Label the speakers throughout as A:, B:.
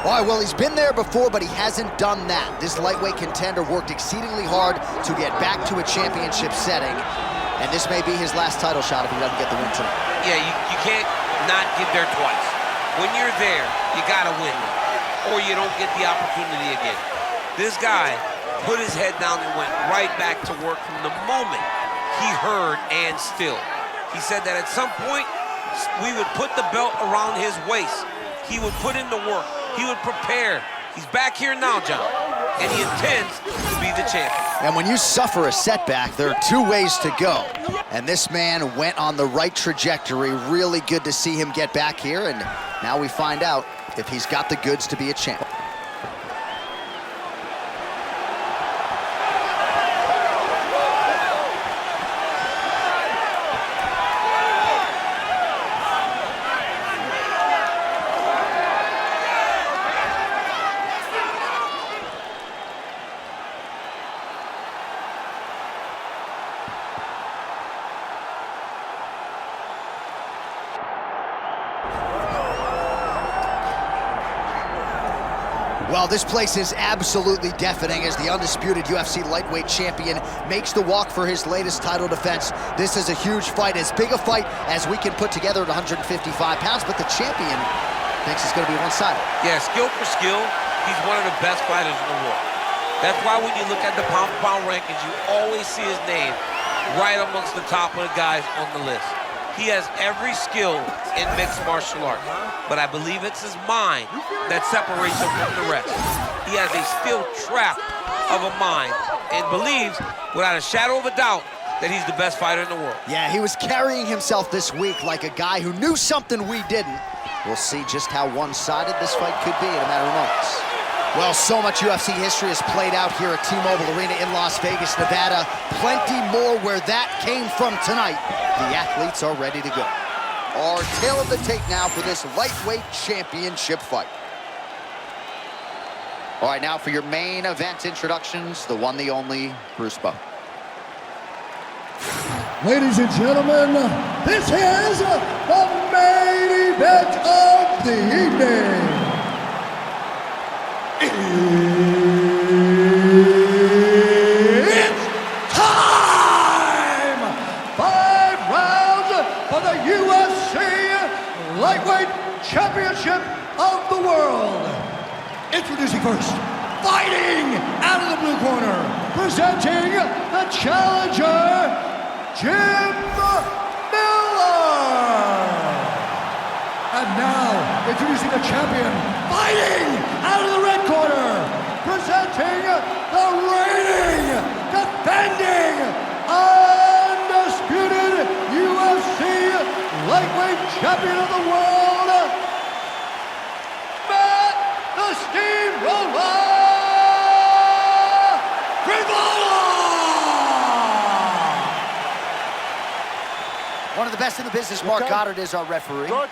A: All right, well, he's been there before, but he hasn't done that. This lightweight contender worked exceedingly hard to get back to a championship setting, and this may be his last title shot if he doesn't get the win tonight.
B: Yeah, you can't not get there twice. When you're there, you gotta win, or you don't get the opportunity again. This guy put his head down and went right back to work from the moment he heard and still. He said that at some point, we would put the belt around his waist. He would put in the work. He would prepare. He's back here now, John, and he intends to be the champion.
A: And when you suffer a setback, there are two ways to go. And this man went on the right trajectory. Really good to see him get back here, and now we find out if he's got the goods to be a champ. Well, this place is absolutely deafening as the undisputed UFC lightweight champion makes the walk for his latest title defense. This is a huge fight, as big a fight as we can put together at 155 pounds, but the champion thinks it's going to be one-sided.
B: Yeah, skill for skill, he's one of the best fighters in the world. That's why when you look at the pound-for-pound rankings, you always see his name right amongst the top of the guys on the list. He has every skill in mixed martial arts, but I believe it's his mind that separates him from the rest. He has a steel trap of a mind and believes, without a shadow of a doubt, that he's the best fighter in the world.
A: Yeah, he was carrying himself this week like a guy who knew something we didn't. We'll see just how one-sided this fight could be in a matter of moments. Well, so much UFC history has played out here at T-Mobile Arena in Las Vegas, Nevada. Plenty more where that came from tonight. The athletes are ready to go. Our tale of the tape now for this lightweight championship fight. All right, now for your main event introductions, the one, the only, Bruce Bowe.
C: Ladies and gentlemen, this is the main event of the evening. It's time! 5 rounds for the UFC Lightweight Championship of the World. Introducing first, fighting out of the blue corner, presenting the challenger, Jim Miller. And now, introducing the champion, fighting out of the red corner, presenting the reigning, defending, undisputed UFC lightweight champion of the world, Matt the Steamroller Frevola!
A: One of the best in the business, Mark Goddard, is our referee.
D: Good.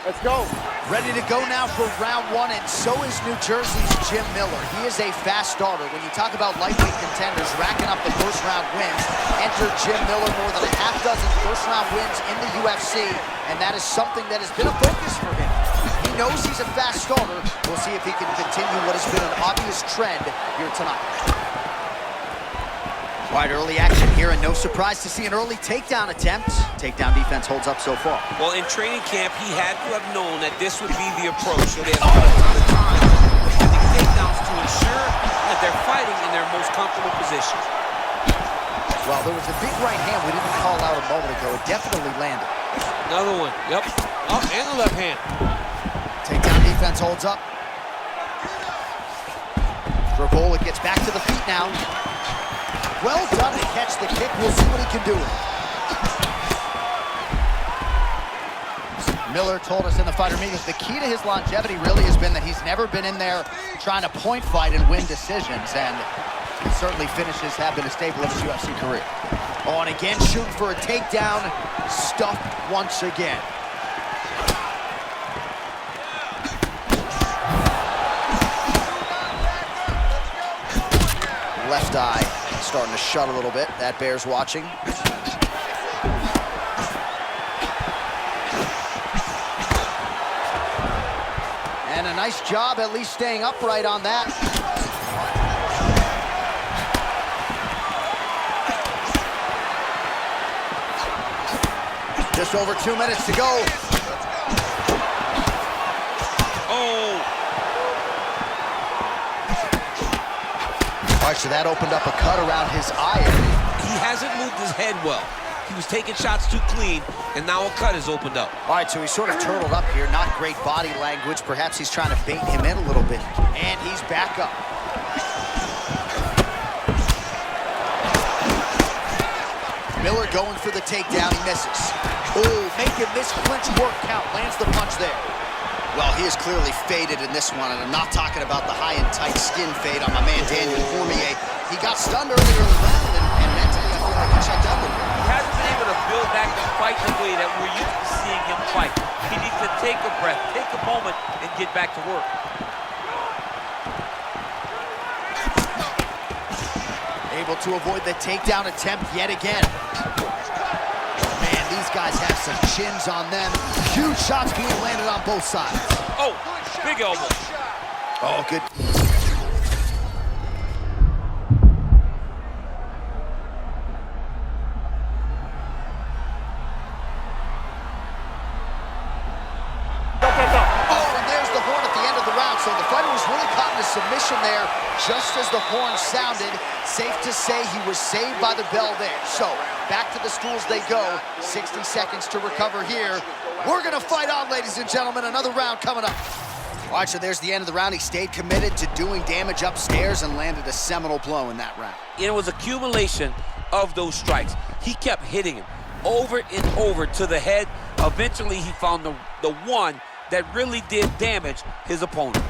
D: Let's go.
A: Ready to go now for round one, and so is New Jersey's Jim Miller. He is a fast starter. When you talk about lightweight contenders racking up the first-round wins, enter Jim Miller, more than a half dozen first-round wins in the UFC, and that is something that has been a focus for him. He knows he's a fast starter. We'll see if he can continue what has been an obvious trend here tonight. All right, early action here, and no surprise to see an early takedown attempt. Takedown defense holds up so far.
B: Well, in training camp, he had to have known that this would be the approach, so they have a ton of time using takedowns to ensure that they're fighting in their most comfortable position.
A: Well, there was a big right hand we didn't call out a moment ago. It definitely landed.
B: Another one, yep. Up and the left hand.
A: Takedown defense holds up. Frevola gets back to the feet now. Well done to catch the kick. We'll see what he can do. Miller told us in the fighter meetings the key to his longevity really has been that he's never been in there trying to point fight and win decisions, and certainly finishes have been a staple of his UFC career. Oh, and again shooting for a takedown, stuffed once again. Left eye starting to shut a little bit. That bears watching. And And a nice job at least staying upright on that. Just over 2 minutes to go.
B: Oh!
A: All right, so that opened up a cut around his eye area.
B: He hasn't moved his head well. He was taking shots too clean, and now a cut has opened up.
A: All right, so he's sort of turtled up here. Not great body language. Perhaps he's trying to bait him in a little bit. And he's back up. Miller going for the takedown. He misses. Oh, making this clinch work count. Lands the punch there. Well, he is clearly faded in this one, and I'm not talking about the high and tight skin fade on my man Daniel Cormier. He got stunned earlier in the round, and mentally I feel like he checked out a little bit.
B: He hasn't been able to build back the fight the way that we're used to seeing him fight. He needs to take a breath, take a moment, and get back to work.
A: Able to avoid the takedown attempt yet again. Man, these guys have some chins on them. Huge shots being landed on both sides.
B: Oh, big elbow.
A: Oh, good. So the fighter was really caught in a submission there, just as the horn sounded. Safe to say he was saved by the bell there. So, back to the stools they go. 60 seconds to recover here. We're gonna fight on, ladies and gentlemen. Another round coming up. All right, so there's the end of the round. He stayed committed to doing damage upstairs and landed a seminal blow in that round.
B: It was accumulation of those strikes. He kept hitting him over and over to the head. Eventually, he found the one that really did damage his opponent.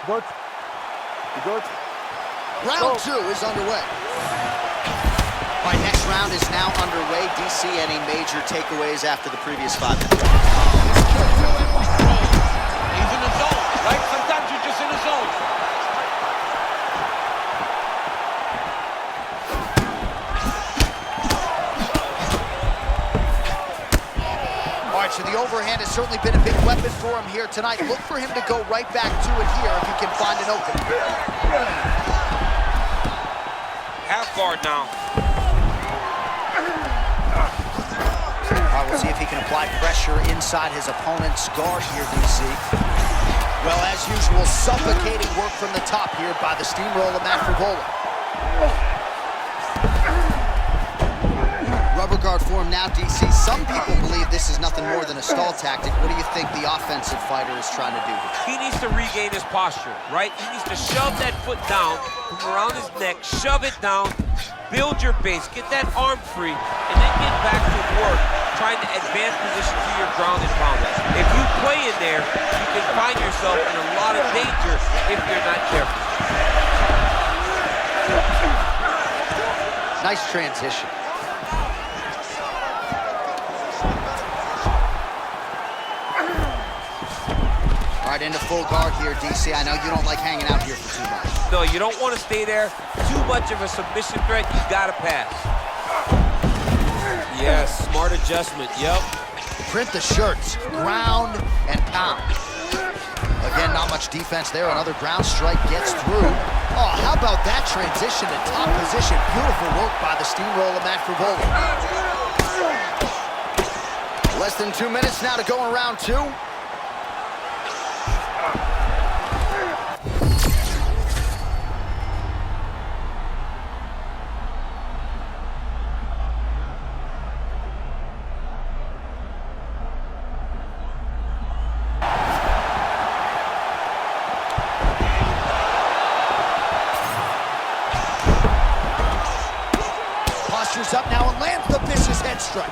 D: Good. Good.
A: Round two is underway. All right, next round is now underway. DC, any major takeaways after the previous 5 minutes?
B: He's in the zone, right? Sometimes you're just in the zone.
A: So the overhand has certainly been a big weapon for him here tonight. Look for him to go right back to it here if he can find an opening.
B: Half guard now.
A: All right, we'll see if he can apply pressure inside his opponent's guard here, DC. Well, as usual, suffocating work from the top here by the steamroller Frevola. Rubber guard for him now, DC. Some people believe this is nothing more than a stall tactic. What do you think the offensive fighter is trying to do here?
B: He needs to regain his posture, right? He needs to shove that foot down from around his neck, shove it down, build your base, get that arm free, and then get back to work, trying to advance position to your ground and pound. If you play in there, you can find yourself in a lot of danger if you're not careful.
A: Nice transition. All right, into full guard here, DC. I know you don't like hanging out here for too much.
B: No, you don't want to stay there. Too much of a submission threat, you gotta pass. Yes, smart adjustment, yep.
A: Print the shirts, ground and pound. Again, not much defense there. Another ground strike gets through. Oh, how about that transition to top position? Beautiful work by the steamroller Frevola. Less than 2 minutes now to go in round two. Postures up now and lands the vicious head strike.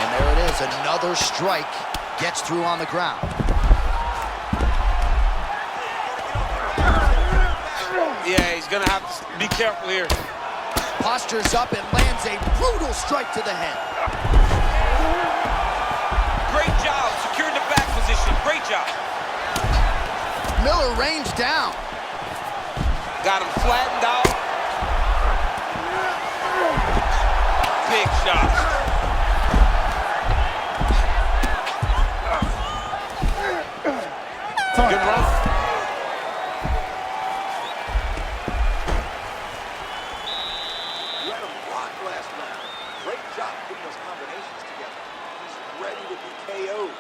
A: And there it is, another strike gets through on the ground.
B: Yeah, he's gonna have to be careful here.
A: Postures up and lands a brutal strike to the head.
B: Great job, secured the back position, great job.
A: Miller ranged down.
B: Got him flattened out. Big shots. Good run.
E: Let him rock last round. Great job putting those combinations together. He's ready to be KO'd.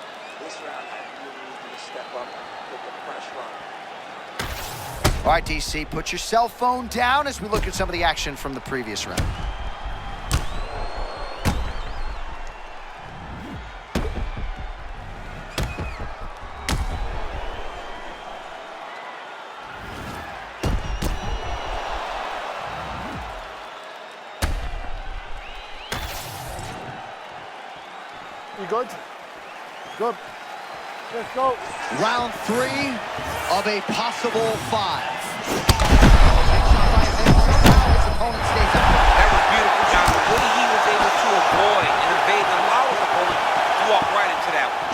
E: This round, I really need you to step up and put the pressure on.
A: All right, DC, put your cell phone down as we look at some of the action from the previous round.
D: You good? Good. Let's go.
A: Round 3 of a possible 5. His opponent stays up.
B: That was beautiful, John. The way he was able to avoid and evade and allow his opponent to walk right into that one.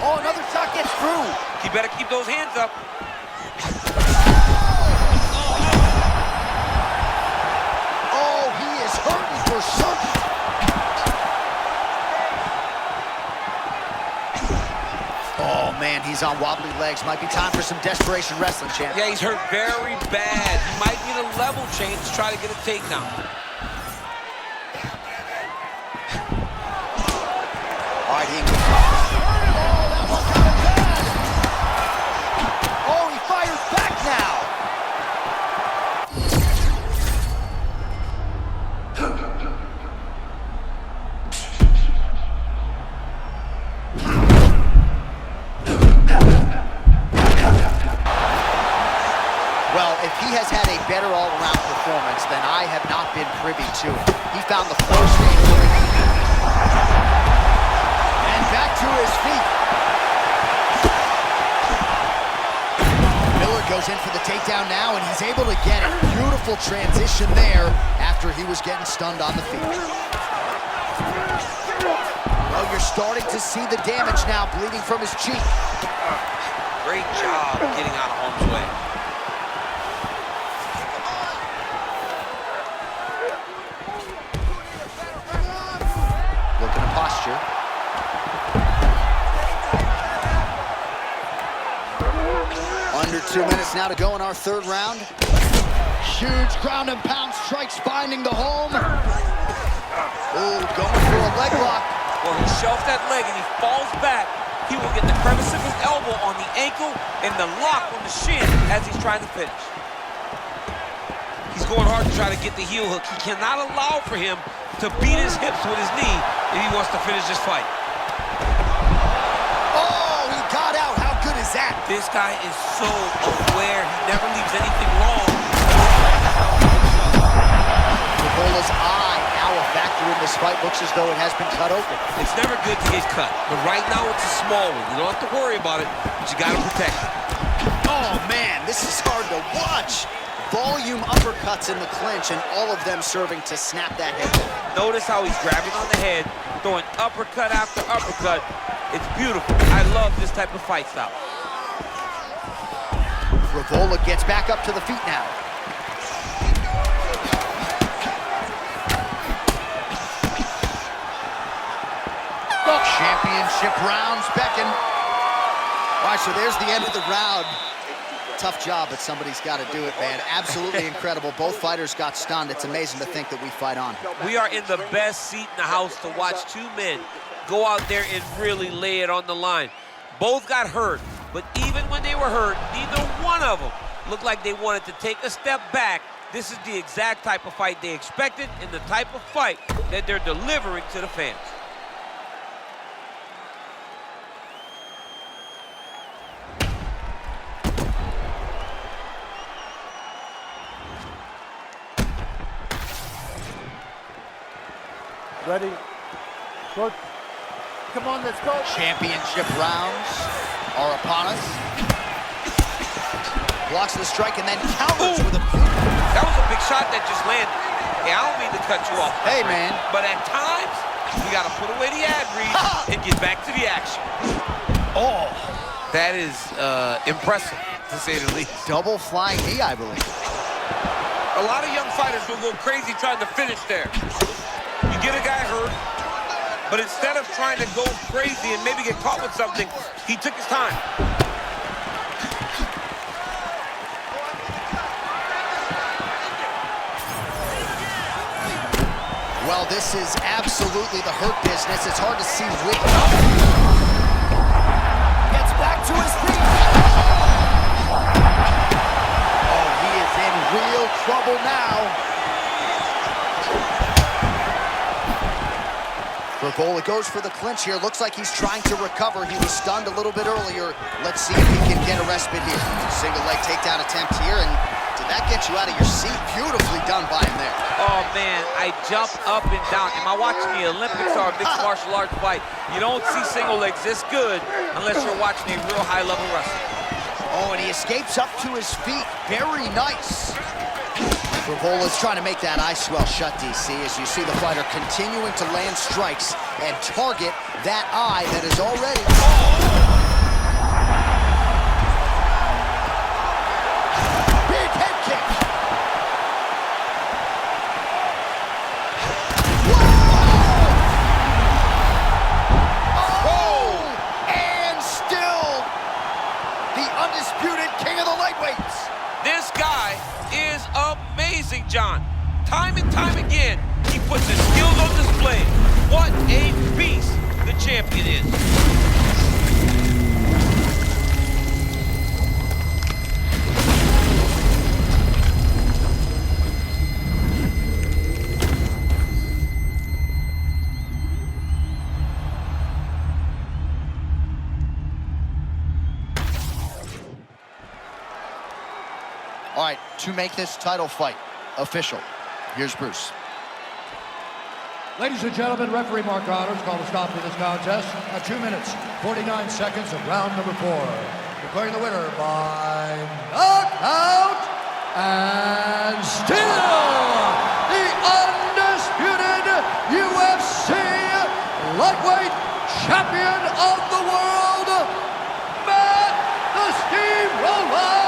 A: Oh, another shot gets through.
B: He better keep those hands up.
A: Oh, he is hurting for something. Oh, man, he's on wobbly legs. Might be time for some desperation wrestling, champ.
B: Yeah, he's hurt very bad. He might need a level change to try to get a takedown.
A: All right, he... Oh, that one got him bad. Oh, he fires back now. Well, if he has had a better all-around performance, then I have not been privy to it. He found the flow state for the... And back to his feet. Miller goes in for the takedown now, and he's able to get it. Beautiful transition there after he was getting stunned on the feet. Well, you're starting to see the damage now, bleeding from his cheek.
B: Great job getting out of harm's way.
A: Looking at posture. Under 2 minutes now to go in our third round. Huge ground and pound strikes finding the home. Oh, going for a leg lock.
B: Well, he shelves that leg and he falls back. He will get the crevice of his elbow on the ankle and the lock on the shin as he's trying to finish. He's going hard to try to get the heel hook. He cannot allow for him to beat his hips with his knee if he wants to finish this fight.
A: Oh, he got out. How good is that?
B: This guy is so aware. He never leaves anything wrong.
A: Frevola's eye now a factor in this fight. Looks as though it has been cut open.
B: It's never good to get cut, but right now it's a small one. You don't have to worry about it, but you got to protect it.
A: Oh, man, this is hard to watch. Volume uppercuts in the clinch, and all of them serving to snap that head.
B: Notice how he's grabbing on the head, throwing uppercut after uppercut. It's beautiful. I love this type of fight style.
A: Frevola gets back up to the feet now. Championship rounds beckon. All right, so there's the end of the round. Tough job, but somebody's got to do it, man. Absolutely incredible. Both fighters got stunned. It's amazing to think that we fight on.
B: We are in the best seat in the house to watch two men go out there and really lay it on the line. Both got hurt, but even when they were hurt, neither one of them looked like they wanted to take a step back. This is the exact type of fight they expected and the type of fight that they're delivering to the fans.
D: Ready? Good. Come on, let's go.
A: Championship rounds are upon us. Blocks the strike and then counters with a...
B: That was a big shot that just landed. Yeah, I don't mean to cut you off.
A: Hey, man.
B: But at times, We got to put away the ad read and get back to the action. Oh, that is impressive, to say the least.
A: Double flying knee, I believe.
B: A lot of young fighters will go crazy trying to finish there. You get a guy hurt, but instead of trying to go crazy and maybe get caught with something, he took his time.
A: Well, this is absolutely the hurt business. It's hard to see which. Gets back to his feet. Oh, he is in real trouble now. Frevola goes for the clinch here. Looks like he's trying to recover. He was stunned a little bit earlier. Let's see if he can get a respite here. Single leg takedown attempt here, and did that get you out of your seat? Beautifully done by him there.
B: Oh, man, I jump up and down. Am I watching the Olympics or a mixed martial arts fight? You don't see single legs this good unless you're watching a real high-level wrestler.
A: Oh, and he escapes up to his feet. Very nice. Frevola's trying to make that eye swell shut, DC, as you see the fighter continuing to land strikes and target that eye that is already... Big head kick! Whoa! Oh! And still the undisputed king of the lightweights.
B: This guy is amazing, John. Time and time again, he puts his skills on display. What a beast the champion is.
A: All right, to make this title fight official, here's Bruce.
C: Ladies and gentlemen, referee Mark Connors called a stop to this contest at 2 minutes, 49 seconds of round number 4. Declaring the winner by knockout and still the undisputed UFC lightweight champion of the world, Matt the Steamroller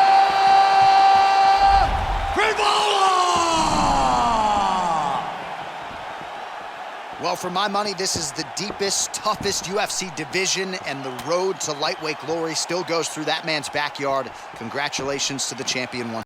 C: Frevola!
A: Well, for my money, this is the deepest, toughest UFC division, and the road to lightweight glory still goes through that man's backyard. Congratulations to the champion once